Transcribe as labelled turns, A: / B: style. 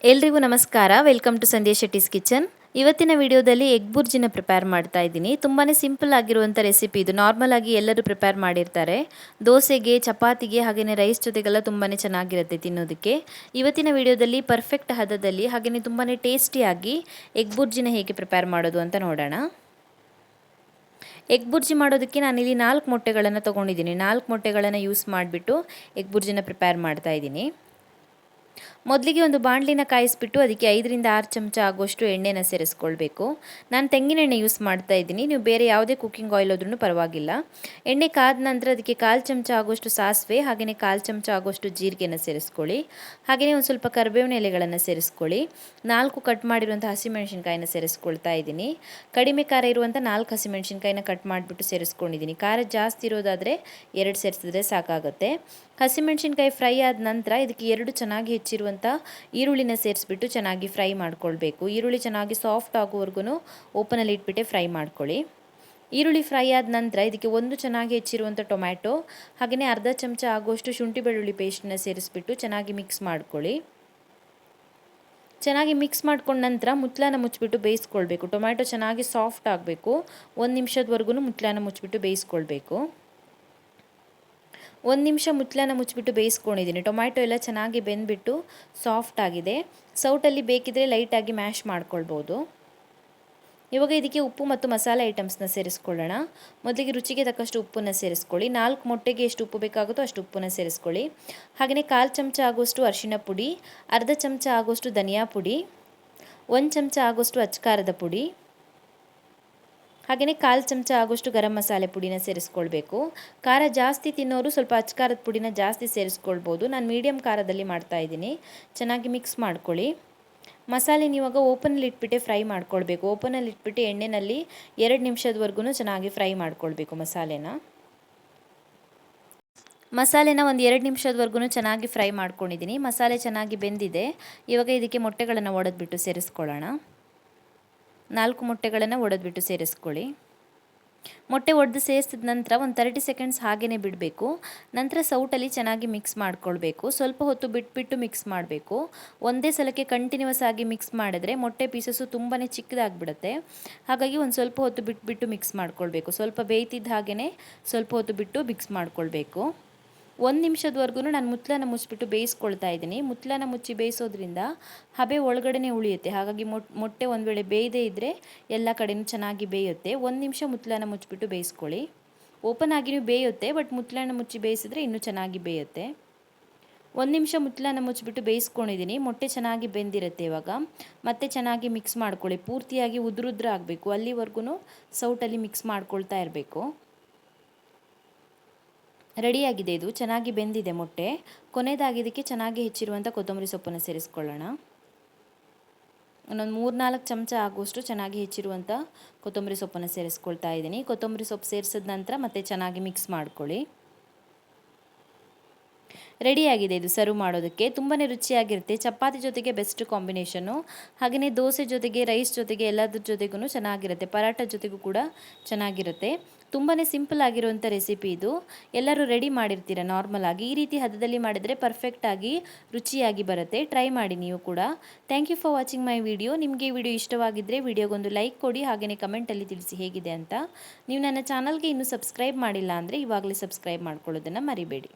A: ಎಲ್ರಿಗೂ ನಮಸ್ಕಾರ. Welcome to Sandhya Shetty's kitchen. ಇವತ್ತಿನ ವಿಡಿಯೋದಲ್ಲಿ ಎಗ್ ಬುರ್ಜಿನ ಪ್ರಿಪೇರ್ ಮಾಡ್ತಾ ಇದ್ದೀನಿ. ತುಂಬಾ ಸಿಂಪಲ್ ಆಗಿರುವಂಥ ರೆಸಿಪಿ ಇದು. ನಾರ್ಮಲ್ ಆಗಿ ಎಲ್ಲರೂ ಪ್ರಿಪೇರ್ ಮಾಡಿರ್ತಾರೆ. ದೋಸೆಗೆ, ಚಪಾತಿಗೆ ಹಾಗೆಯೇ ರೈಸ್ ಜೊತೆಗೆಲ್ಲ ತುಂಬಾ ಚೆನ್ನಾಗಿರುತ್ತೆ ತಿನ್ನೋದಕ್ಕೆ. ಇವತ್ತಿನ ವಿಡಿಯೋದಲ್ಲಿ ಪರ್ಫೆಕ್ಟ್ ಹದದಲ್ಲಿ ಹಾಗೆಯೇ ತುಂಬಾ ಟೇಸ್ಟಿಯಾಗಿ ಎಗ್ ಬುರ್ಜಿನ ಹೇಗೆ ಪ್ರಿಪೇರ್ ಮಾಡೋದು ಅಂತ ನೋಡೋಣ. ಎಗ್ ಬುರ್ಜಿ ಮಾಡೋದಕ್ಕೆ ನಾನಿಲ್ಲಿ 4 ಮೊಟ್ಟೆಗಳನ್ನು ತೊಗೊಂಡಿದ್ದೀನಿ. 4 ಮೊಟ್ಟೆಗಳನ್ನು ಯೂಸ್ ಮಾಡಿಬಿಟ್ಟು ಎಗ್ ಬುರ್ಜಿನ ಪ್ರಿಪೇರ್ ಮಾಡ್ತಾ ಇದ್ದೀನಿ. ಮೊದಲಿಗೆ ಒಂದು ಬಾಣಲಿನ ಕಾಯಿಸ್ಬಿಟ್ಟು ಅದಕ್ಕೆ 5ರಿಂದ 6 ಚಮಚ ಆಗುವಷ್ಟು ಎಣ್ಣೆನ ಸೇರಿಸ್ಕೊಳ್ಬೇಕು. ನಾನು ತೆಂಗಿನ ಎಣ್ಣೆ ಯೂಸ್ ಮಾಡ್ತಾ ಇದ್ದೀನಿ. ನೀವು ಬೇರೆ ಯಾವುದೇ ಕುಕ್ಕಿಂಗ್ ಆಯಿಲ್ ಆದ್ರೂ ಪರವಾಗಿಲ್ಲ. ಎಣ್ಣೆ ಕಾದ ನಂತರ ಅದಕ್ಕೆ 1/4 ಚಮಚ ಆಗುವಷ್ಟು ಸಾಸಿವೆ ಹಾಗೆಯೇ 1/4 ಚಮಚ ಆಗುವಷ್ಟು ಜೀರಿಗೆನ ಸೇರಿಸ್ಕೊಳ್ಳಿ. ಹಾಗೆಯೇ ಒಂದು ಸ್ವಲ್ಪ ಕರಿಬೇವಿನ ಎಲೆಗಳನ್ನು ಸೇರಿಸ್ಕೊಳ್ಳಿ. 4 ಕಟ್ ಮಾಡಿರುವಂಥ ಹಸಿಮೆಣಸಿನಕಾಯಿನ ಸೇರಿಸ್ಕೊಳ್ತಾ ಇದ್ದೀನಿ. ಕಡಿಮೆ ಖಾರ ಇರುವಂಥ 4 ಹಸಿಮೆಣಸಿನಕಾಯಿನ ಕಟ್ ಮಾಡಿಬಿಟ್ಟು ಸೇರಿಸ್ಕೊಂಡಿದ್ದೀನಿ. ಖಾರ ಜಾಸ್ತಿ ಇರೋದಾದರೆ 2 ಸೇರಿಸಿದ್ರೆ ಸಾಕಾಗುತ್ತೆ. ಹಸಿಮೆಣಸಿನಕಾಯಿ ಫ್ರೈ ಆದ ನಂತರ ಇದಕ್ಕೆ 2 ಚೆನ್ನಾಗಿ ಹೆಚ್ಚಿರುವಂಥ ಈರುಳ್ಳಿನ ಸೇರಿಸ್ಬಿಟ್ಟು ಚೆನ್ನಾಗಿ ಫ್ರೈ ಮಾಡ್ಕೊಳ್ಬೇಕು. ಈರುಳ್ಳಿ ಚೆನ್ನಾಗಿ ಸಾಫ್ಟ್ ಆಗೋವರೆಗೂ ಓಪನಲ್ಲಿ ಇಟ್ಬಿಟ್ಟೆ ಫ್ರೈ ಮಾಡ್ಕೊಳ್ಳಿ. ಈರುಳ್ಳಿ ಫ್ರೈ ಆದ ನಂತರ ಇದಕ್ಕೆ 1 ಚೆನ್ನಾಗಿ ಹೆಚ್ಚಿರುವಂಥ ಟೊಮ್ಯಾಟೊ ಹಾಗೆಯೇ ಅರ್ಧ ಚಮಚ ಆಗುವಷ್ಟು ಶುಂಠಿ ಬೆಳ್ಳುಳ್ಳಿ ಪೇಸ್ಟನ್ನ ಸೇರಿಸ್ಬಿಟ್ಟು ಚೆನ್ನಾಗಿ ಮಿಕ್ಸ್ ಮಾಡ್ಕೊಳ್ಳಿ. ಚೆನ್ನಾಗಿ ಮಿಕ್ಸ್ ಮಾಡ್ಕೊಂಡ ನಂತರ ಮುಚ್ಚಳನ ಮುಚ್ಚಿಬಿಟ್ಟು ಬೇಯಿಸ್ಕೊಳ್ಬೇಕು. ಟೊಮ್ಯಾಟೊ ಚೆನ್ನಾಗಿ ಸಾಫ್ಟ್ ಆಗಬೇಕು. 1 ನಿಮಿಷದವರೆಗೂ ಮುಚ್ಚಳನ ಮುಚ್ಚಿಬಿಟ್ಟು ಬೇಯಿಸ್ಕೊಳ್ಬೇಕು. 1 ನಿಮಿಷ ಮುಚ್ಚಳನ ಮುಚ್ಚಿಬಿಟ್ಟು ಬೇಯಿಸ್ಕೊಂಡಿದ್ದೀನಿ. ಟೊಮ್ಯಾಟೊ ಎಲ್ಲ ಚೆನ್ನಾಗಿ ಬೆಂದ್ಬಿಟ್ಟು ಸಾಫ್ಟ್ ಆಗಿದೆ. ಸೌಟಲ್ಲಿ ಬೇಕಿದ್ರೆ ಲೈಟಾಗಿ ಮ್ಯಾಶ್ ಮಾಡ್ಕೊಳ್ಬೋದು. ಇವಾಗ ಇದಕ್ಕೆ ಉಪ್ಪು ಮತ್ತು ಮಸಾಲೆ ಐಟಮ್ಸ್ನ ಸೇರಿಸ್ಕೊಳ್ಳೋಣ. ಮೊದಲಿಗೆ ರುಚಿಗೆ ತಕ್ಕಷ್ಟು ಉಪ್ಪನ್ನು ಸೇರಿಸ್ಕೊಳ್ಳಿ. 4 ಮೊಟ್ಟೆಗೆ ಎಷ್ಟು ಉಪ್ಪು ಬೇಕಾಗುತ್ತೋ ಅಷ್ಟು ಉಪ್ಪನ್ನು ಸೇರಿಸ್ಕೊಳ್ಳಿ. ಹಾಗೆಯೇ 1/4 ಚಮಚ ಆಗುವಷ್ಟು ಅರಿಶಿನ ಪುಡಿ, ಅರ್ಧ ಚಮಚ ಆಗುವಷ್ಟು ಧನಿಯಾ ಪುಡಿ, 1 ಚಮಚ ಆಗುವಷ್ಟು ಅಚ್ಚಕಾರದ ಪುಡಿ, ಹಾಗೆಯೇ 1/4 ಚಮಚ ಆಗುವಷ್ಟು ಗರಂ ಮಸಾಲೆ ಪುಡಿನ ಸೇರಿಸ್ಕೊಳ್ಬೇಕು. ಖಾರ ಜಾಸ್ತಿ ತಿನ್ನೋರು ಸ್ವಲ್ಪ ಅಚ್ಚಕಾರದ ಪುಡಿನ ಜಾಸ್ತಿ ಸೇರಿಸ್ಕೊಳ್ಬೋದು. ನಾನು ಮೀಡಿಯಮ್ ಖಾರದಲ್ಲಿ ಮಾಡ್ತಾ ಇದ್ದೀನಿ. ಚೆನ್ನಾಗಿ ಮಿಕ್ಸ್ ಮಾಡ್ಕೊಳ್ಳಿ. ಮಸಾಲೆನ ಇವಾಗ ಓಪನಲ್ಲಿ ಇಟ್ಬಿಟ್ಟೆ ಫ್ರೈ ಮಾಡ್ಕೊಳ್ಬೇಕು. ಓಪನಲ್ಲಿ ಇಟ್ಬಿಟ್ಟು ಎಣ್ಣೆಯಲ್ಲಿ 2 ನಿಮಿಷದವರೆಗೂ ಚೆನ್ನಾಗಿ ಫ್ರೈ ಮಾಡ್ಕೊಳ್ಬೇಕು ಮಸಾಲೆನ ಒಂದು 2 ನಿಮಿಷದವರೆಗೂ ಚೆನ್ನಾಗಿ ಫ್ರೈ ಮಾಡ್ಕೊಂಡಿದ್ದೀನಿ. ಮಸಾಲೆ ಚೆನ್ನಾಗಿ ಬೆಂದಿದೆ. ಇವಾಗ ಇದಕ್ಕೆ ಮೊಟ್ಟೆಗಳನ್ನು ಒಡೆದ್ಬಿಟ್ಟು ಸೇರಿಸ್ಕೊಳ್ಳೋಣ. 4 ಮೊಟ್ಟೆಗಳನ್ನು ಒಡೆದ್ಬಿಟ್ಟು ಸೇರಿಸ್ಕೊಳ್ಳಿ. ಮೊಟ್ಟೆ ಒಡೆದು ಸೇರಿಸಿದ ನಂತರ ಒಂದು 30 ಸೆಕೆಂಡ್ಸ್ ಹಾಗೇ ಬಿಡಬೇಕು. ನಂತರ ಸೌಟಲ್ಲಿ ಚೆನ್ನಾಗಿ ಮಿಕ್ಸ್ ಮಾಡ್ಕೊಳ್ಬೇಕು. ಸ್ವಲ್ಪ ಹೊತ್ತು ಬಿಟ್ಬಿಟ್ಟು ಮಿಕ್ಸ್ ಮಾಡಬೇಕು. ಒಂದೇ ಸಲಕ್ಕೆ ಕಂಟಿನ್ಯೂಸ್ ಆಗಿ ಮಿಕ್ಸ್ ಮಾಡಿದ್ರೆ ಮೊಟ್ಟೆ ಪೀಸಸ್ಸು ತುಂಬಾ ಚಿಕ್ಕದಾಗಿಬಿಡುತ್ತೆ. ಹಾಗಾಗಿ ಒಂದು ಸ್ವಲ್ಪ ಹೊತ್ತು ಬಿಟ್ಬಿಟ್ಟು ಮಿಕ್ಸ್ ಮಾಡ್ಕೊಳ್ಬೇಕು. ಸ್ವಲ್ಪ ಬೇಯ್ತಿದ್ದ ಹಾಗೆಯೇ ಸ್ವಲ್ಪ ಹೊತ್ತು ಬಿಟ್ಟು ಮಿಕ್ಸ್ ಮಾಡ್ಕೊಳ್ಬೇಕು. 1 ನಿಮಿಷದವರೆಗೂ ನಾನು ಮುಚ್ಚಳನ ಮುಚ್ಚಿಬಿಟ್ಟು ಬೇಯಿಸ್ಕೊಳ್ತಾ ಇದ್ದೀನಿ. ಮುಚ್ಚಳನ ಮುಚ್ಚಿ ಬೇಯಿಸೋದ್ರಿಂದ ಹಬೆ ಒಳಗಡೆ ಉಳಿಯುತ್ತೆ. ಹಾಗಾಗಿ ಮೊಟ್ಟೆ ಒಂದು ವೇಳೆ ಬೇಯದೇ ಇದ್ದರೆ ಎಲ್ಲ ಕಡೆಯೂ ಚೆನ್ನಾಗಿ ಬೇಯುತ್ತೆ. 1 ನಿಮಿಷ ಮುಚ್ಚಳನ ಮುಚ್ಚಿಬಿಟ್ಟು ಬೇಯಿಸ್ಕೊಳ್ಳಿ. ಓಪನ್ ಆಗಿಯೂ ಬೇಯುತ್ತೆ, ಬಟ್ ಮುಚ್ಚಳನ ಮುಚ್ಚಿ ಬೇಯಿಸಿದ್ರೆ ಇನ್ನೂ ಚೆನ್ನಾಗಿ ಬೇಯುತ್ತೆ. 1 ನಿಮಿಷ ಮುಚ್ಚಳನ ಮುಚ್ಚಿಬಿಟ್ಟು ಬೇಯಿಸ್ಕೊಂಡಿದ್ದೀನಿ. ಮೊಟ್ಟೆ ಚೆನ್ನಾಗಿ ಬೆಂದಿರುತ್ತೆ. ಇವಾಗ ಮತ್ತೆ ಚೆನ್ನಾಗಿ ಮಿಕ್ಸ್ ಮಾಡ್ಕೊಳ್ಳಿ. ಪೂರ್ತಿಯಾಗಿ ಉದುರುದ್ರ ಆಗಬೇಕು. ಅಲ್ಲಿವರೆಗೂ ಸೌಟಲ್ಲಿ ಮಿಕ್ಸ್ ಮಾಡ್ಕೊಳ್ತಾ ಇರಬೇಕು. ರೆಡಿಯಾಗಿದೆ. ಇದು ಚೆನ್ನಾಗಿ ಬೆಂದಿದೆ ಮೊಟ್ಟೆ. ಕೊನೆಯದಾಗಿದ್ದಕ್ಕೆ ಚೆನ್ನಾಗಿ ಹೆಚ್ಚಿರುವಂಥ ಕೊತ್ತಂಬರಿ ಸೊಪ್ಪನ್ನು ಸೇರಿಸ್ಕೊಳ್ಳೋಣ. ಒಂದೊಂದು 3-4 ಚಮಚ ಆಗುವಷ್ಟು ಚೆನ್ನಾಗಿ ಹೆಚ್ಚಿರುವಂಥ ಕೊತ್ತಂಬರಿ ಸೊಪ್ಪನ್ನು ಸೇರಿಸ್ಕೊಳ್ತಾ ಇದ್ದೀನಿ. ಕೊತ್ತಂಬರಿ ಸೊಪ್ಪು ಸೇರಿಸಿದ ನಂತರ ಮತ್ತೆ ಚೆನ್ನಾಗಿ ಮಿಕ್ಸ್ ಮಾಡ್ಕೊಳ್ಳಿ. ರೆಡಿಯಾಗಿದೆ ಇದು ಸರ್ವ್ ಮಾಡೋದಕ್ಕೆ. ತುಂಬಾ ರುಚಿಯಾಗಿರುತ್ತೆ. ಚಪಾತಿ ಜೊತೆಗೆ ಬೆಸ್ಟ್ ಕಾಂಬಿನೇಷನ್ನು. ಹಾಗೆಯೇ ದೋಸೆ ಜೊತೆಗೆ, ರೈಸ್ ಜೊತೆಗೆ ಎಲ್ಲದ್ರ ಜೊತೆಗೂ ಚೆನ್ನಾಗಿರುತ್ತೆ. ಪರಾಟ ಜೊತೆಗೂ ಕೂಡ ಚೆನ್ನಾಗಿರುತ್ತೆ. ತುಂಬಾ ಸಿಂಪಲ್ ಆಗಿರುವಂಥ ರೆಸಿಪಿ ಇದು. ಎಲ್ಲರೂ ರೆಡಿ ಮಾಡಿರ್ತೀರ ನಾರ್ಮಲ್ ಆಗಿ. ಈ ರೀತಿ ಹದದಲ್ಲಿ ಮಾಡಿದರೆ ಪರ್ಫೆಕ್ಟಾಗಿ ರುಚಿಯಾಗಿ ಬರುತ್ತೆ. ಟ್ರೈ ಮಾಡಿ ನೀವು ಕೂಡ. Thank you for watching my video. ನಿಮಗೆ ಈ ವಿಡಿಯೋ ಇಷ್ಟವಾಗಿದ್ದರೆ ವಿಡಿಯೋಗೊಂದು ಲೈಕ್ ಕೊಡಿ. ಹಾಗೆಯೇ ಕಮೆಂಟಲ್ಲಿ ತಿಳಿಸಿ ಹೇಗಿದೆ ಅಂತ. ನೀವು ನನ್ನ ಚಾನಲ್ಗೆ ಇನ್ನೂ ಸಬ್ಸ್ಕ್ರೈಬ್ ಮಾಡಿಲ್ಲ ಅಂದರೆ ಇವಾಗಲೇ ಸಬ್ಸ್ಕ್ರೈಬ್ ಮಾಡ್ಕೊಳ್ಳೋದನ್ನು ಮರಿಬೇಡಿ.